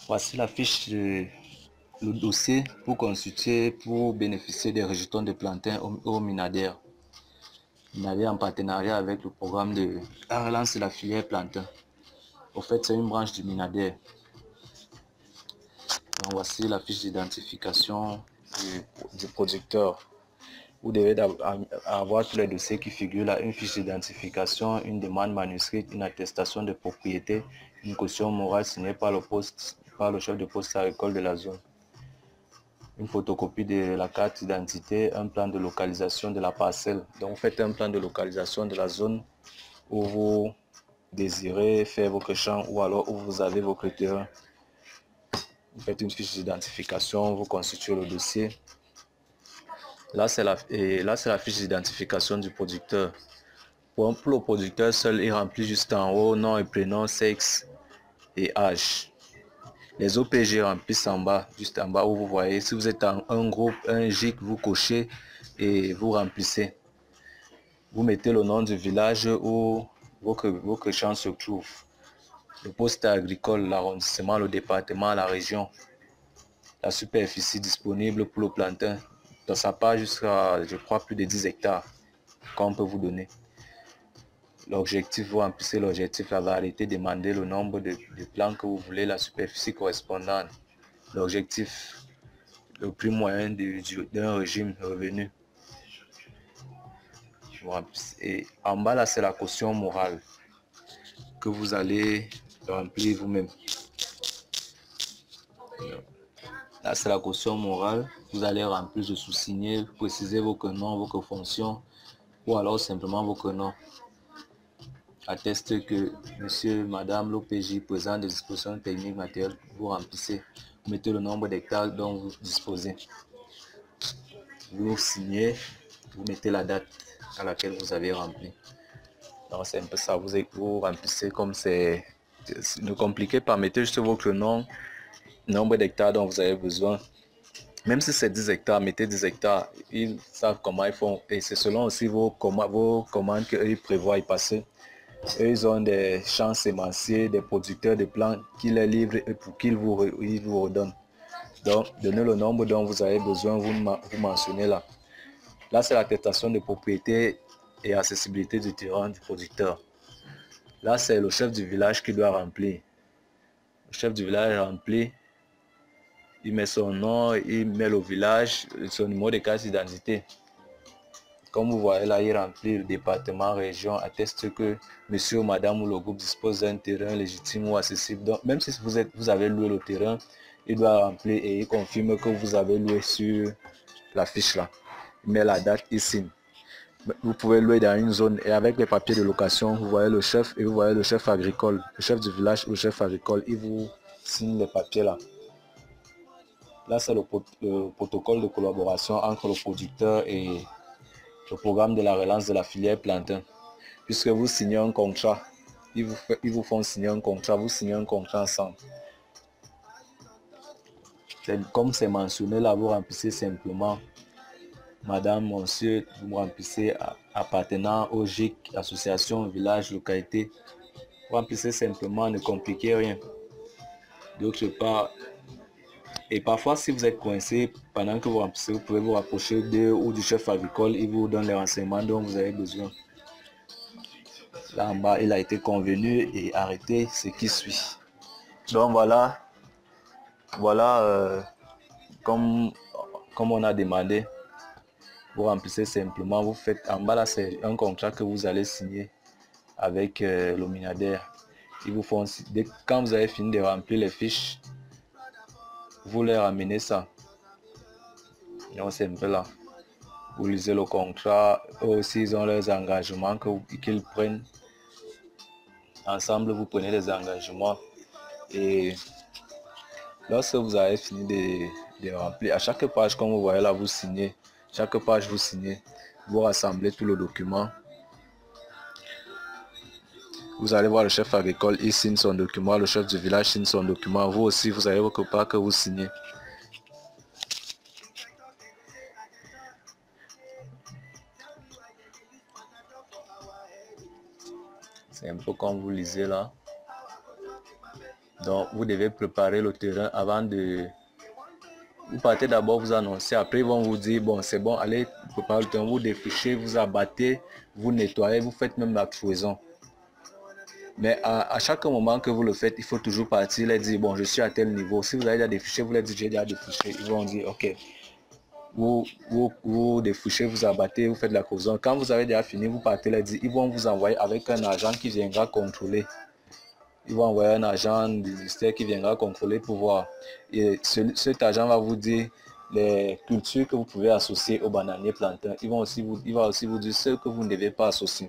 Voici la fiche de le dossier pour constituer, pour bénéficier des rejetons de plantain au Minader. Minader en partenariat avec le programme de la relance de la filière plantain. Au fait, c'est une branche du Minader. Donc, voici la fiche d'identification du producteur. Vous devez avoir tous les dossiers qui figurent là, une fiche d'identification, une demande manuscrite, une attestation de propriété, une caution morale signée par le chef de poste agricole de la zone, une photocopie de la carte d'identité, un plan de localisation de la parcelle. Donc vous faites un plan de localisation de la zone où vous désirez faire votre champ ou alors où vous avez votre terrain. Vous faites une fiche d'identification, vous constituez le dossier. Là, c'est la fiche d'identification du producteur. Pour le producteur seul, il remplit juste en haut nom et prénom, sexe et âge. Les OPG remplissent en bas, juste en bas où vous voyez. Si vous êtes en un groupe, un GIC, vous cochez et vous remplissez. Vous mettez le nom du village où votre champ se trouve. Le poste agricole, l'arrondissement, le département, la région. La superficie disponible pour le plantain. Dans sa part jusqu'à, je crois, plus de 10 hectares qu'on peut vous donner. L'objectif, vous remplissez l'objectif, la variété, demandez le nombre de plants que vous voulez, la superficie correspondante. L'objectif, le prix moyen d'un régime revenu. Et en bas, là, c'est la caution morale que vous allez remplir vous-même. Là, c'est la caution morale. Vous allez remplir, je sous-signer, préciser votre nom, votre fonction, ou alors simplement votre nom. Atteste que monsieur, madame, l'OPJ présente des dispositions techniques matérielles, vous remplissez. Vous mettez le nombre d'hectares dont vous disposez. Vous signez, vous mettez la date à laquelle vous avez rempli. Donc c'est un peu ça, vous remplissez comme c'est... Ne compliquez pas, mettez juste votre nom, nombre d'hectares dont vous avez besoin. Même si c'est 10 hectares, mettez 10 hectares. Ils savent comment ils font. Et c'est selon aussi vos commandes qu'ils prévoient y passer. Eux, ils ont des champs sémenciers, des producteurs de plantes qui les livrent et pour qu'ils vous redonnent. Donc, donnez le nombre dont vous avez besoin, vous mentionnez là. Là, c'est l'attestation de propriété et accessibilité du terrain du producteur. Là, c'est le chef du village qui doit remplir. Le chef du village remplit, il met son nom, il met le village, son numéro de carte d'identité. Comme vous voyez là, il remplit le département, région, atteste que monsieur ou madame ou le groupe dispose d'un terrain légitime ou accessible. Donc, même si vous avez loué le terrain, il doit remplir et il confirme que vous avez loué sur la fiche là. Il met la date, il signe. Vous pouvez louer dans une zone et avec les papiers de location, vous voyez le chef et vous voyez le chef agricole, le chef du village ou le chef agricole, il vous signe les papiers là. Là, c'est le protocole de collaboration entre le producteur et le programme de la relance de la filière plantain. Puisque vous signez un contrat, ils vous font signer un contrat, vous signez un contrat ensemble. Comme c'est mentionné là, vous remplissez simplement madame, monsieur, vous remplissez appartenant au GIC, association, village, localité. Vous remplissez simplement, ne compliquez rien. D'autre part, et parfois si vous êtes coincé pendant que vous remplissez, vous pouvez vous rapprocher d'eux ou du chef agricole, il vous donne les renseignements dont vous avez besoin. Là en bas, il a été convenu et arrêté ce qui suit. Donc voilà, comme on a demandé, vous remplissez simplement, vous faites en bas là, c'est un contrat que vous allez signer avec le Minader. Ils vous font, quand vous avez fini de remplir les fiches, vous leur ramenez ça. Donc c'est un peu là. Vous lisez le contrat, eux aussi ils ont leurs engagements qu'ils prennent. Ensemble, vous prenez les engagements et lorsque vous avez fini de remplir, à chaque page, comme vous voyez là, vous signez. Chaque page, vous signez. Vous rassemblez tout le document. Vous allez voir le chef agricole, il signe son document. Le chef du village signe son document. Vous aussi, vous avez votre part que vous signez. C'est un peu comme vous lisez là. Donc, vous devez préparer le terrain avant de... Vous partez d'abord, vous annoncez, après ils vont vous dire, bon, c'est bon, allez préparer le terrain, vous défrichez, vous abattez, vous nettoyez, vous faites même la cloison. Mais à chaque moment que vous le faites, il faut toujours partir et dire, bon, je suis à tel niveau. Si vous avez déjà défriché, vous leur dites, j'ai déjà défriché. Ils vont dire, ok, vous défrichez, vous abattez, vous faites la cloison. Quand vous avez déjà fini, vous partez leur dire, ils vont vous envoyer avec un agent qui viendra contrôler. Ils vont envoyer un agent du ministère qui viendra contrôler pour voir. Et cet agent va vous dire les cultures que vous pouvez associer au bananier plantain. Il va aussi vous dire ce que vous ne devez pas associer.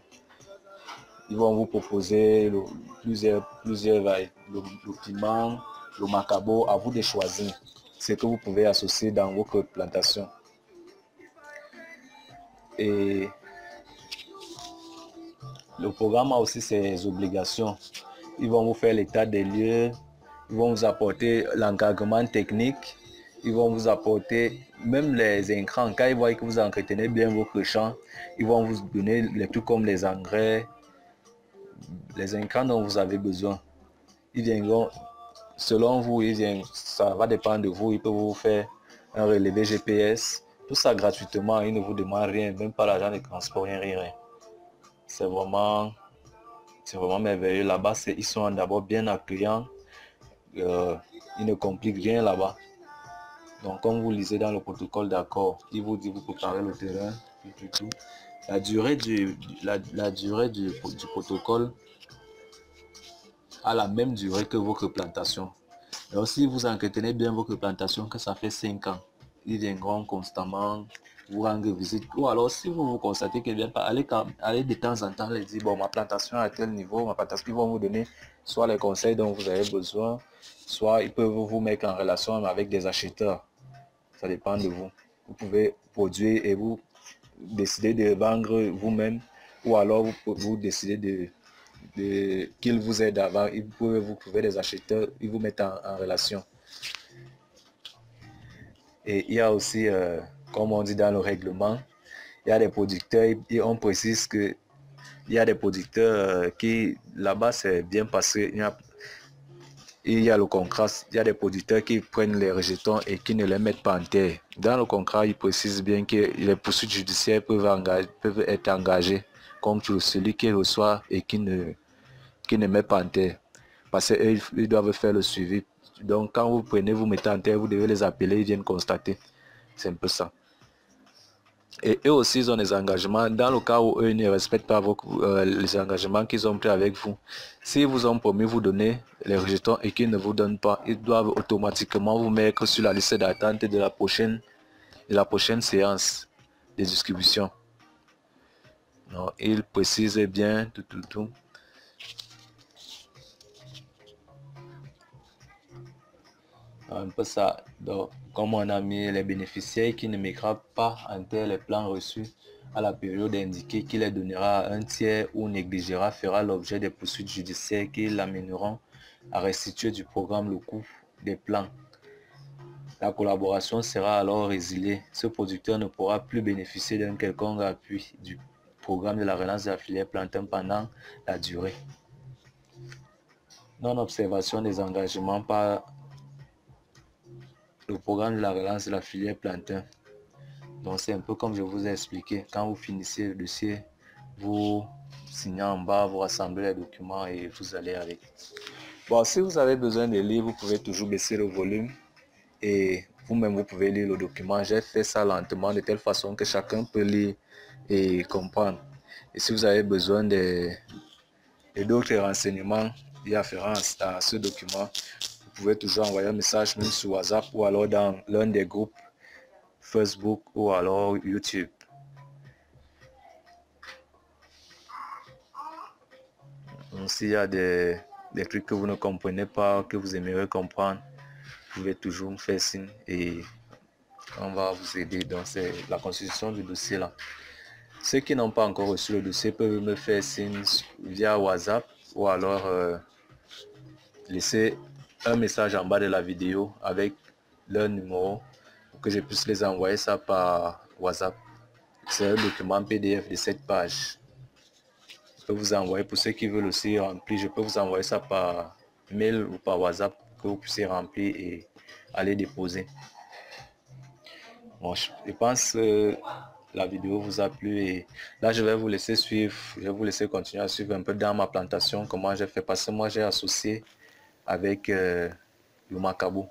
Ils vont vous proposer plusieurs le piment, le macabo, à vous de choisir ce que vous pouvez associer dans votre plantation. Et le programme a aussi ses obligations. Ils vont vous faire l'état des lieux, ils vont vous apporter l'encadrement technique, ils vont vous apporter même les intrants. Quand ils voient que vous entretenez bien votre champ, ils vont vous donner les trucs comme les engrais, les intrants dont vous avez besoin. Ils viendront, selon vous, ça va dépendre de vous, ils peuvent vous faire un relevé GPS, tout ça gratuitement, ils ne vous demandent rien, même pas l'argent de transport, rien. C'est vraiment merveilleux là-bas. Ils sont d'abord bien accueillants. Ils ne compliquent rien là-bas. Donc, comme vous lisez dans le protocole d'accord, il vous dit vous préparez le terrain, tout. La durée du protocole a la même durée que votre plantation. Donc, si vous entretenez bien votre plantation, que ça fait 5 ans, ils viendront constamment vous rendre visite. Ou alors, si vous constatez qu'il ne vient pas, allez de temps en temps les dire, bon, ma plantation est à tel niveau, ma plantation, ils vont vous donner soit les conseils dont vous avez besoin, soit ils peuvent vous mettre en relation avec des acheteurs. Ça dépend de vous. Vous pouvez produire et vous décider de vendre vous-même, ou alors vous décidez qu'ils vous aident avant. Ils peuvent vous trouver des acheteurs, ils vous mettent en relation. Et il y a aussi, comme on dit dans le règlement, il y a des producteurs et on précise que il y a des producteurs qui, là-bas, c'est bien passé. Il y a le contrat, il y a des producteurs qui prennent les rejetons et qui ne les mettent pas en terre. Dans le contrat, il précise bien que les poursuites judiciaires peuvent être engagées contre celui qui reçoit et qui ne met pas en terre. Parce qu'eux, ils doivent faire le suivi. Donc, quand vous prenez, vous mettez en terre, vous devez les appeler, ils viennent constater. C'est un peu ça. Et eux aussi, ils ont des engagements. Dans le cas où eux ne respectent pas les engagements qu'ils ont pris avec vous, s'ils vous ont promis vous donner les rejetons et qu'ils ne vous donnent pas, ils doivent automatiquement vous mettre sur la liste d'attente de la prochaine séance de distribution. Donc, ils précisent bien tout. Un peu ça. Donc, comme on a mis les bénéficiaires qui ne mettra pas en terre les plans reçus à la période indiquée, qui les donnera à un tiers ou négligera fera l'objet des poursuites judiciaires qui l'amèneront à restituer du programme le coût des plans. La collaboration sera alors résiliée. Ce producteur ne pourra plus bénéficier d'un quelconque appui du programme de la relance de la filière plantain pendant la durée. Non-observation des engagements par le programme de la relance de la filière plantain. Donc c'est un peu comme je vous ai expliqué. Quand vous finissez le dossier, vous signez en bas, vous rassemblez les documents et vous allez avec. Bon, si vous avez besoin de lire, vous pouvez toujours baisser le volume et vous-même vous pouvez lire le document. J'ai fait ça lentement de telle façon que chacun peut lire et comprendre. Et si vous avez besoin d'autres renseignements et afférents à ce document, vous pouvez toujours envoyer un message même sur WhatsApp ou alors dans l'un des groupes Facebook ou alors YouTube. Donc, s'il y a des trucs que vous ne comprenez pas, que vous aimeriez comprendre, vous pouvez toujours me faire signe et on va vous aider. Donc c'est la constitution du dossier là. Ceux qui n'ont pas encore reçu le dossier peuvent me faire signe via WhatsApp ou alors laisser un message en bas de la vidéo avec leur numéro pour que je puisse les envoyer ça par WhatsApp. C'est un document PDF de 7 pages. Je peux vous envoyer, pour ceux qui veulent aussi remplir, je peux vous envoyer ça par mail ou par WhatsApp que vous puissiez remplir et aller déposer. Bon, je pense que la vidéo vous a plu et là je vais vous laisser suivre, je vais vous laisser continuer à suivre un peu dans ma plantation comment j'ai fait, parce que moi j'ai associé avec Lumakabu.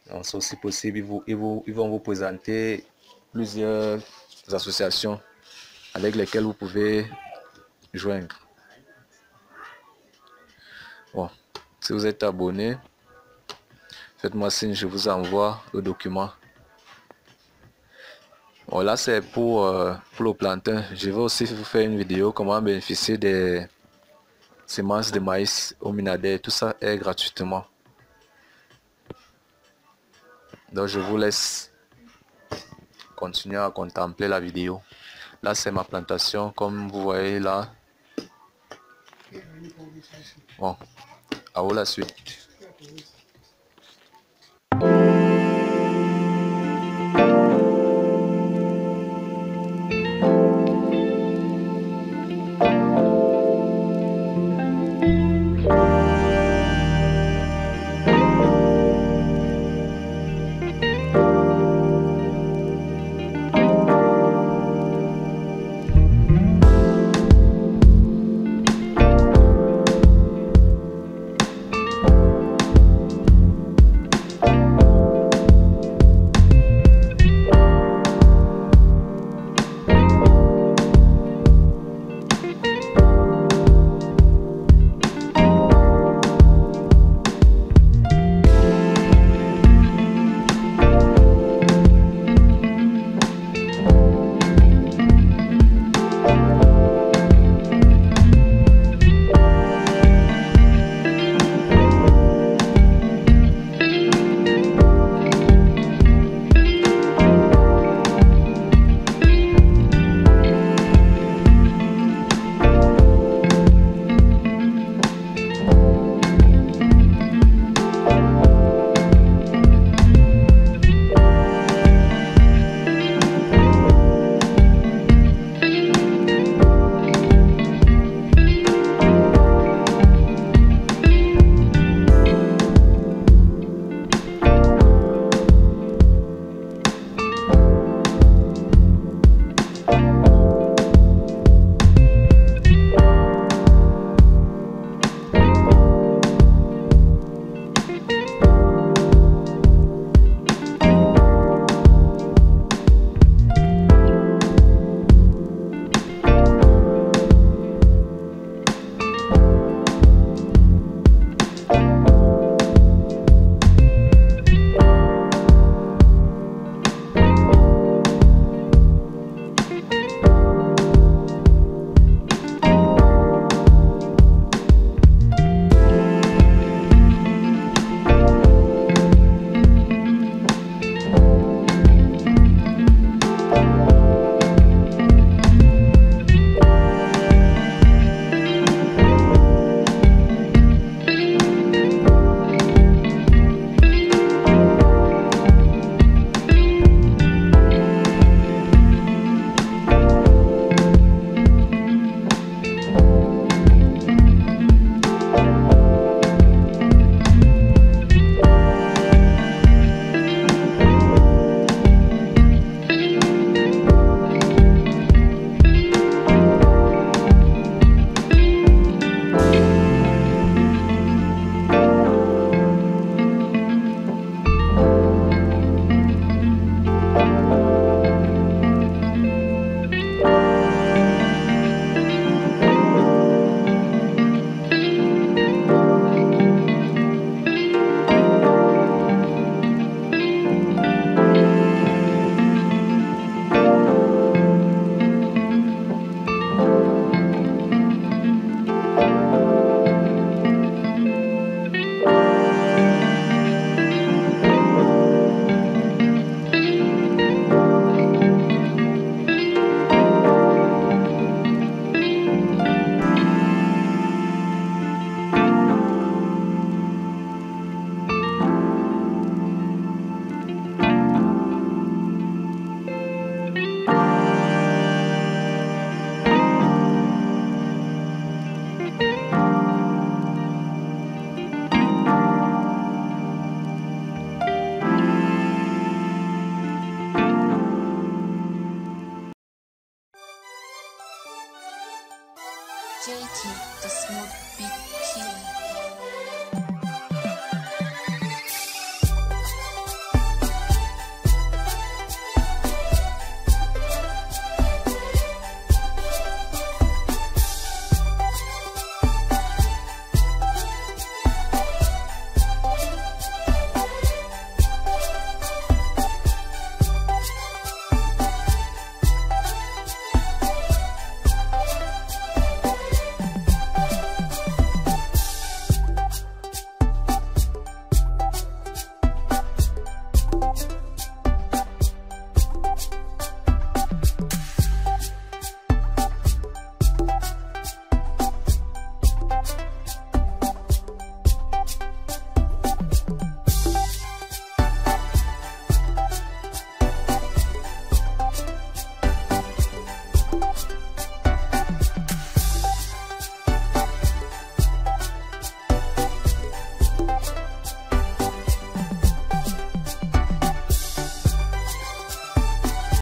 Donc c'est aussi possible, ils vont vous présenter plusieurs associations avec lesquelles vous pouvez joindre. Bon, si vous êtes abonné, faites-moi signe, je vous envoie le document. Bon, là c'est pour le plantain. Je vais aussi vous faire une vidéo comment bénéficier des semences de maïs au Minader. Tout ça est gratuitement. Donc je vous laisse continuer à contempler la vidéo. Là c'est ma plantation comme vous voyez là. Bon, à vous la suite.